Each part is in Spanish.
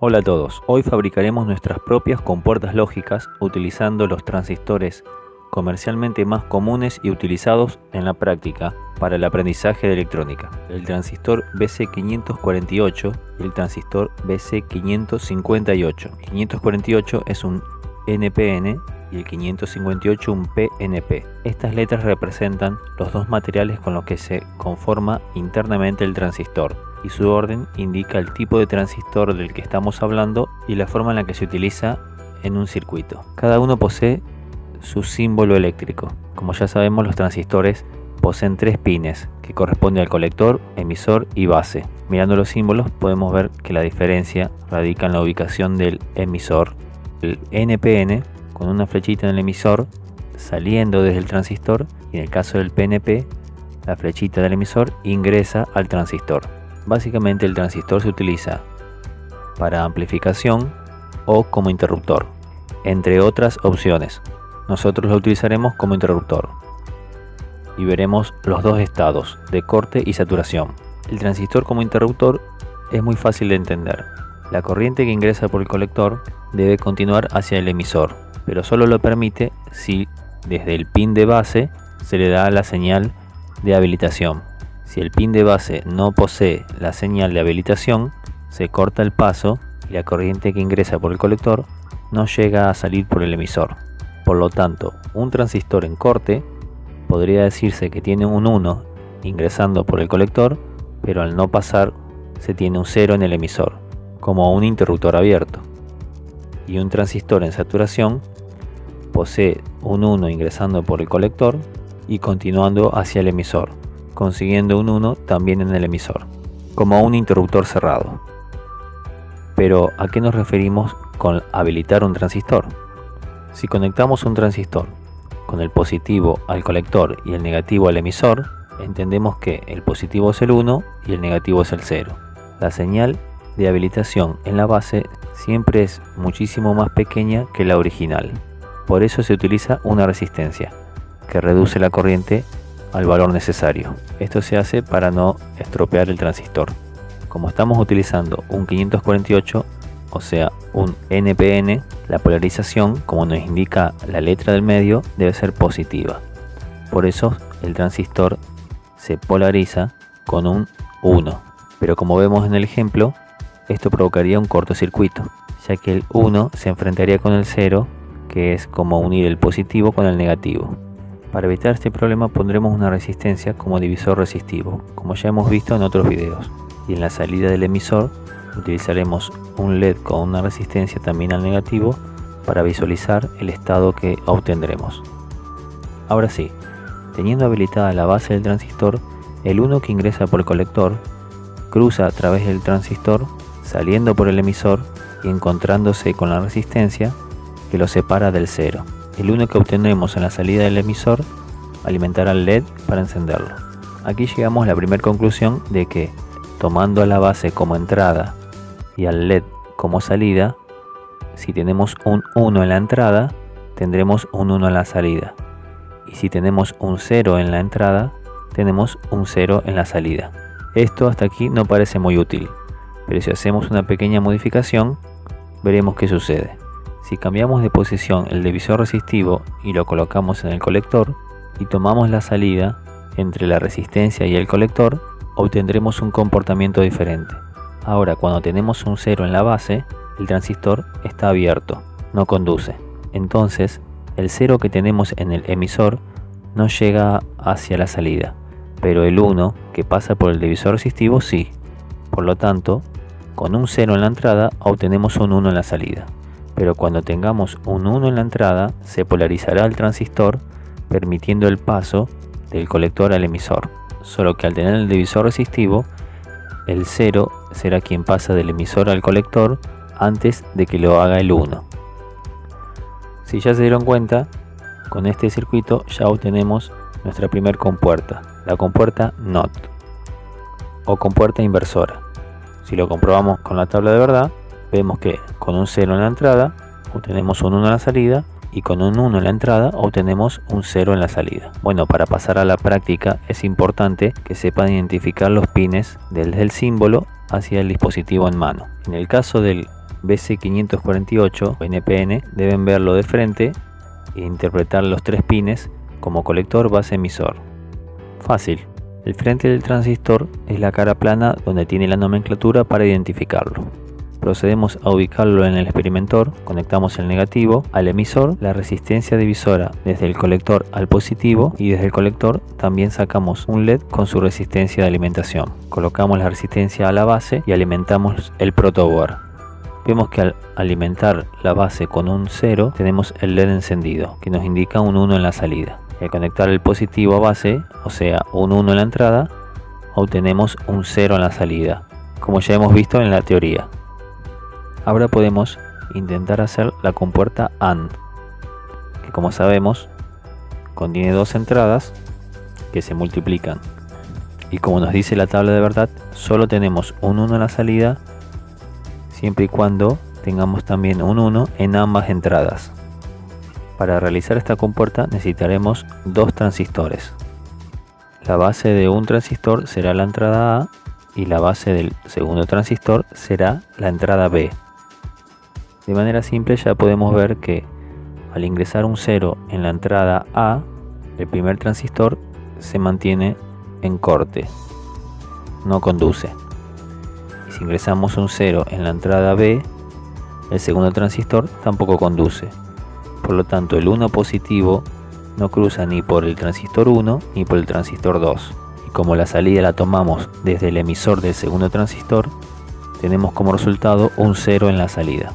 Hola a todos, hoy fabricaremos nuestras propias compuertas lógicas utilizando los transistores comercialmente más comunes y utilizados en la práctica para el aprendizaje de electrónica: el transistor BC548 y el transistor BC558. El 548 es un NPN y el 558 un PNP. Estas letras representan los dos materiales con los que se conforma internamente el transistor, y su orden indica el tipo de transistor del que estamos hablando y la forma en la que se utiliza en un circuito. Cada uno posee su símbolo eléctrico. Como ya sabemos, los transistores poseen 3 pines que corresponden al colector, emisor y base. Mirando los símbolos podemos ver que la diferencia radica en la ubicación del emisor. El NPN con una flechita en el emisor saliendo desde el transistor, y en el caso del PNP la flechita del emisor ingresa al transistor. Básicamente el transistor se utiliza para amplificación o como interruptor, entre otras opciones. Nosotros lo utilizaremos como interruptor y veremos los dos estados de corte y saturación. El transistor como interruptor es muy fácil de entender. La corriente que ingresa por el colector debe continuar hacia el emisor, pero solo lo permite si desde el pin de base se le da la señal de habilitación. Si el pin de base no posee la señal de habilitación, se corta el paso y la corriente que ingresa por el colector no llega a salir por el emisor. Por lo tanto, un transistor en corte podría decirse que tiene un 1 ingresando por el colector, pero al no pasar se tiene un 0 en el emisor, como un interruptor abierto. Y un transistor en saturación posee un 1 ingresando por el colector y continuando hacia el emisor, consiguiendo un 1 también en el emisor, como un interruptor cerrado. Pero ¿a qué nos referimos con habilitar un transistor? Si conectamos un transistor con el positivo al colector y el negativo al emisor, entendemos que el positivo es el 1 y el negativo es el 0. La señal de habilitación en la base siempre es muchísimo más pequeña que la original. Por eso se utiliza una resistencia que reduce la corriente al valor necesario. Esto se hace para no estropear el transistor. Como estamos utilizando un 548, o sea un NPN, la polarización, como nos indica la letra del medio, debe ser positiva. Por eso el transistor se polariza con un 1. Pero como vemos en el ejemplo, esto provocaría un cortocircuito, ya que el 1 se enfrentaría con el 0, que es como unir el positivo con el negativo. Para evitar este problema pondremos una resistencia como divisor resistivo, como ya hemos visto en otros videos. Y en la salida del emisor utilizaremos un LED con una resistencia también al negativo para visualizar el estado que obtendremos. Ahora sí, teniendo habilitada la base del transistor, el 1 que ingresa por el colector cruza a través del transistor, saliendo por el emisor y encontrándose con la resistencia que lo separa del 0. El 1 que obtenemos en la salida del emisor alimentará el LED para encenderlo. Aquí llegamos a la primera conclusión de que, tomando a la base como entrada y al LED como salida, si tenemos un 1 en la entrada, tendremos un 1 en la salida. Y si tenemos un 0 en la entrada, tenemos un 0 en la salida. Esto hasta aquí no parece muy útil, pero si hacemos una pequeña modificación, veremos qué sucede. Si cambiamos de posición el divisor resistivo y lo colocamos en el colector y tomamos la salida entre la resistencia y el colector, obtendremos un comportamiento diferente. Ahora, cuando tenemos un 0 en la base, el transistor está abierto, no conduce. Entonces, el 0 que tenemos en el emisor no llega hacia la salida, pero el 1 que pasa por el divisor resistivo sí. Por lo tanto, con un 0 en la entrada obtenemos un 1 en la salida. Pero cuando tengamos un 1 en la entrada, se polarizará el transistor, permitiendo el paso del colector al emisor. Solo que al tener el divisor resistivo, el 0 será quien pasa del emisor al colector antes de que lo haga el 1. Si ya se dieron cuenta, con este circuito ya obtenemos nuestra primer compuerta, la compuerta NOT o compuerta inversora. Si lo comprobamos con la tabla de verdad, vemos que con un 0 en la entrada obtenemos un 1 en la salida y con un 1 en la entrada obtenemos un 0 en la salida. Bueno, para pasar a la práctica es importante que sepan identificar los pines desde el símbolo hacia el dispositivo en mano. En el caso del BC548 o NPN deben verlo de frente e interpretar los 3 pines como colector, base, emisor. Fácil. El frente del transistor es la cara plana donde tiene la nomenclatura para identificarlo. Procedemos a ubicarlo en el experimentor, conectamos el negativo al emisor, la resistencia divisora desde el colector al positivo y desde el colector también sacamos un LED con su resistencia de alimentación. Colocamos la resistencia a la base y alimentamos el protoboard. Vemos que al alimentar la base con un 0 tenemos el LED encendido que nos indica un 1 en la salida. Al conectar el positivo a base, o sea un 1 en la entrada, obtenemos un 0 en la salida, como ya hemos visto en la teoría. Ahora podemos intentar hacer la compuerta AND, que como sabemos contiene 2 entradas que se multiplican. Y como nos dice la tabla de verdad, solo tenemos un 1 en la salida, siempre y cuando tengamos también un 1 en ambas entradas. Para realizar esta compuerta necesitaremos 2 transistores. La base de un transistor será la entrada A y la base del segundo transistor será la entrada B. De manera simple ya podemos ver que al ingresar un 0 en la entrada A, el primer transistor se mantiene en corte, no conduce. Y si ingresamos un 0 en la entrada B, el segundo transistor tampoco conduce. Por lo tanto, el 1 positivo no cruza ni por el transistor 1 ni por el transistor 2. Y como la salida la tomamos desde el emisor del segundo transistor, tenemos como resultado un 0 en la salida.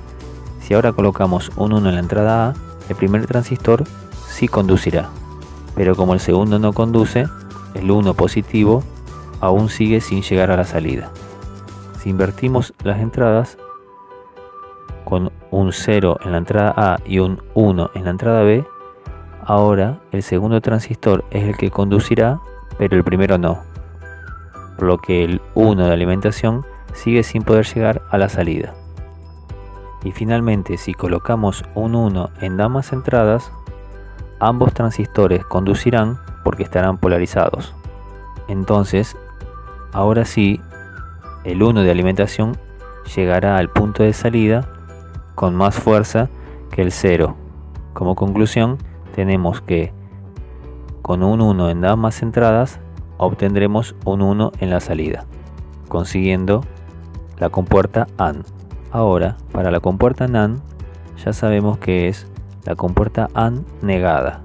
Si ahora colocamos un 1 en la entrada A, el primer transistor sí conducirá, pero como el segundo no conduce, el 1 positivo aún sigue sin llegar a la salida. Si invertimos las entradas, con un 0 en la entrada A y un 1 en la entrada B, ahora el segundo transistor es el que conducirá, pero el primero no, por lo que el 1 de alimentación sigue sin poder llegar a la salida. Y finalmente, si colocamos un 1 en ambas entradas, ambos transistores conducirán porque estarán polarizados. Entonces, ahora sí, el 1 de alimentación llegará al punto de salida con más fuerza que el 0. Como conclusión, tenemos que con un 1 en ambas entradas obtendremos un 1 en la salida, consiguiendo la compuerta AND. Ahora, para la compuerta NAND, ya sabemos que es la compuerta AND negada.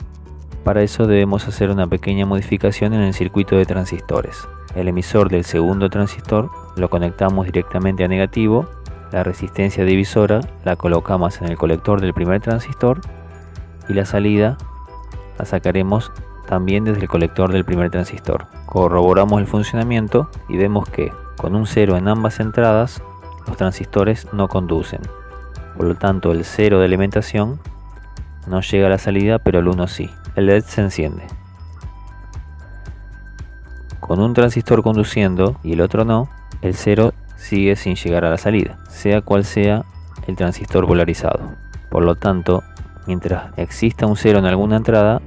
Para eso debemos hacer una pequeña modificación en el circuito de transistores. El emisor del segundo transistor lo conectamos directamente a negativo, la resistencia divisora la colocamos en el colector del primer transistor y la salida la sacaremos también desde el colector del primer transistor. Corroboramos el funcionamiento y vemos que con un 0 en ambas entradas los transistores no conducen. Por lo tanto, el 0 de alimentación no llega a la salida, pero el 1 sí. El LED se enciende. Con un transistor conduciendo y el otro no, el 0 sigue sin llegar a la salida, sea cual sea el transistor polarizado. Por lo tanto, mientras exista un 0 en alguna entrada,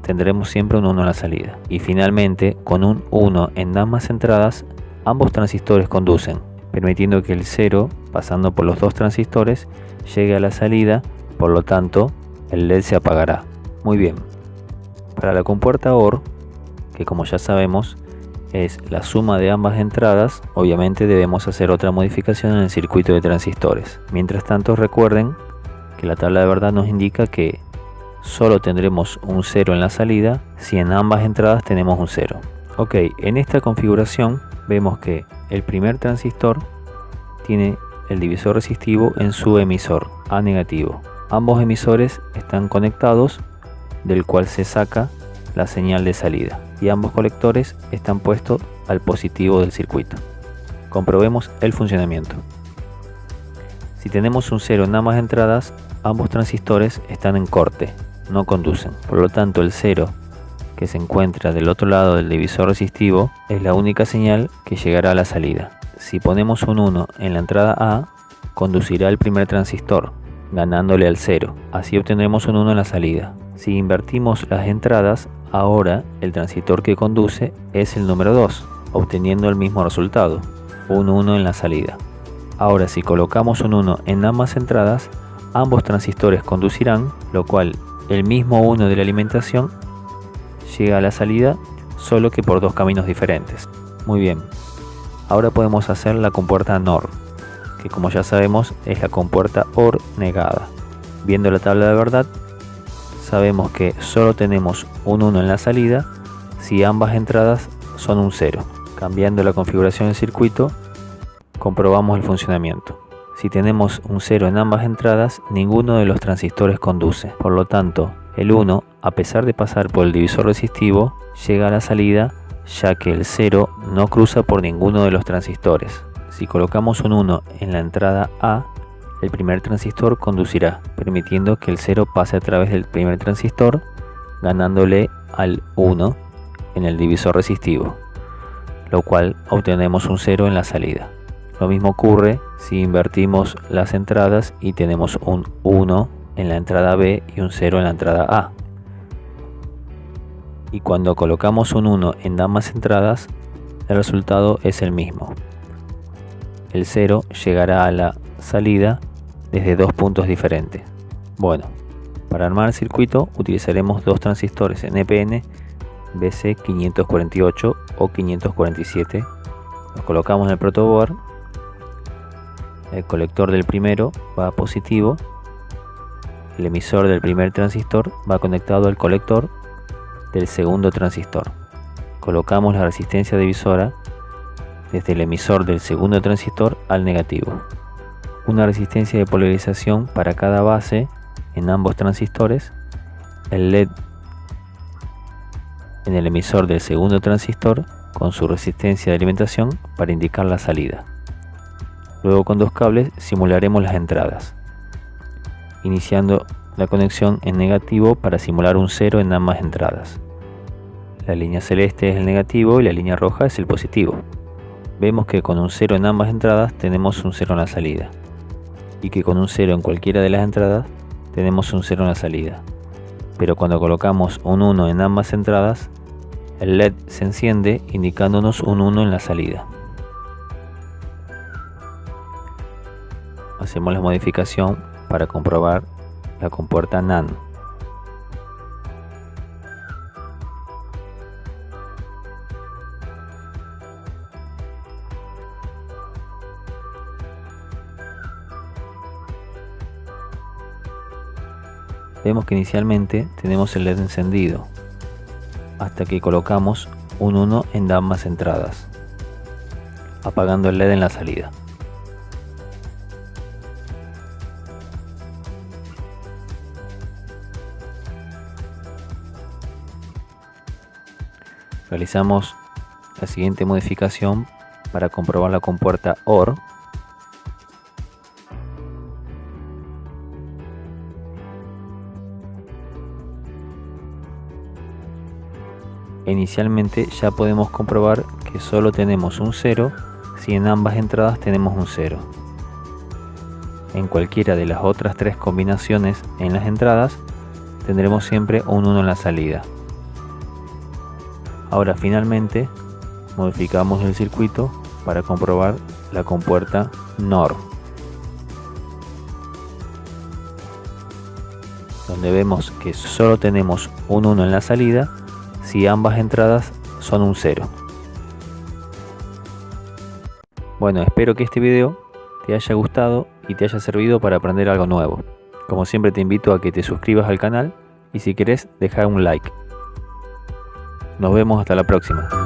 tendremos siempre un 1 en la salida. Y finalmente, con un 1 en ambas entradas, ambos transistores conducen, permitiendo que el 0, pasando por los 2 transistores, llegue a la salida, por lo tanto, el LED se apagará. Muy bien. Para la compuerta OR, que como ya sabemos, es la suma de ambas entradas, obviamente debemos hacer otra modificación en el circuito de transistores. Mientras tanto, recuerden que la tabla de verdad nos indica que solo tendremos un 0 en la salida si en ambas entradas tenemos un 0. Ok, en esta configuración vemos que el primer transistor tiene el divisor resistivo en su emisor A negativo. Ambos emisores están conectados, del cual se saca la señal de salida, y ambos colectores están puestos al positivo del circuito. Comprobemos el funcionamiento. Si tenemos un 0 en ambas entradas, ambos transistores están en corte, no conducen. Por lo tanto, el 0 que se encuentra del otro lado del divisor resistivo es la única señal que llegará a la salida. Si ponemos un 1 en la entrada A, conducirá el primer transistor, ganándole al 0. Así obtendremos un 1 en la salida. Si invertimos las entradas, ahora el transistor que conduce es el número 2, obteniendo el mismo resultado, un 1 en la salida. Ahora, si colocamos un 1 en ambas entradas, ambos transistores conducirán, lo cual el mismo 1 de la alimentación llega a la salida, solo que por dos caminos diferentes. Muy bien, ahora podemos hacer la compuerta NOR, que como ya sabemos es la compuerta OR negada. Viendo la tabla de verdad, sabemos que solo tenemos un 1 en la salida si ambas entradas son un 0. Cambiando la configuración del circuito, comprobamos el funcionamiento. Si tenemos un 0 en ambas entradas, ninguno de los transistores conduce. Por lo tanto, el 1, a pesar de pasar por el divisor resistivo, llega a la salida, ya que el 0 no cruza por ninguno de los transistores. Si colocamos un 1 en la entrada A, el primer transistor conducirá, permitiendo que el 0 pase a través del primer transistor, ganándole al 1 en el divisor resistivo, lo cual obtenemos un 0 en la salida. Lo mismo ocurre si invertimos las entradas y tenemos un 1 en la entrada B y un 0 en la entrada A. Y cuando colocamos un 1 en ambas entradas, el resultado es el mismo. El 0 llegará a la salida desde dos puntos diferentes. Bueno, para armar el circuito utilizaremos dos transistores NPN BC548 o 547. Los colocamos en el protoboard. El colector del primero va a positivo. El emisor del primer transistor va conectado al colector del segundo transistor. Colocamos la resistencia divisora desde el emisor del segundo transistor al negativo. Una resistencia de polarización para cada base en ambos transistores. El LED en el emisor del segundo transistor con su resistencia de alimentación para indicar la salida. Luego con dos cables simularemos las entradas, iniciando la conexión en negativo para simular un 0 en ambas entradas. La línea celeste es el negativo y la línea roja es el positivo. Vemos que con un 0 en ambas entradas tenemos un 0 en la salida, y que con un 0 en cualquiera de las entradas tenemos un 0 en la salida. Pero cuando colocamos un 1 en ambas entradas, el LED se enciende indicándonos un 1 en la salida. Hacemos la modificación para comprobar la compuerta NAND. Vemos que inicialmente tenemos el LED encendido, hasta que colocamos un 1 en ambas entradas, apagando el LED en la salida. Realizamos la siguiente modificación para comprobar la compuerta OR. Inicialmente ya podemos comprobar que solo tenemos un 0 si en ambas entradas tenemos un 0. En cualquiera de las otras tres combinaciones en las entradas tendremos siempre un 1 en la salida. Ahora finalmente modificamos el circuito para comprobar la compuerta NOR, donde vemos que solo tenemos un 1 en la salida si ambas entradas son un 0. Bueno, espero que este video te haya gustado y te haya servido para aprender algo nuevo. Como siempre te invito a que te suscribas al canal y si querés deja un like. Nos vemos hasta la próxima.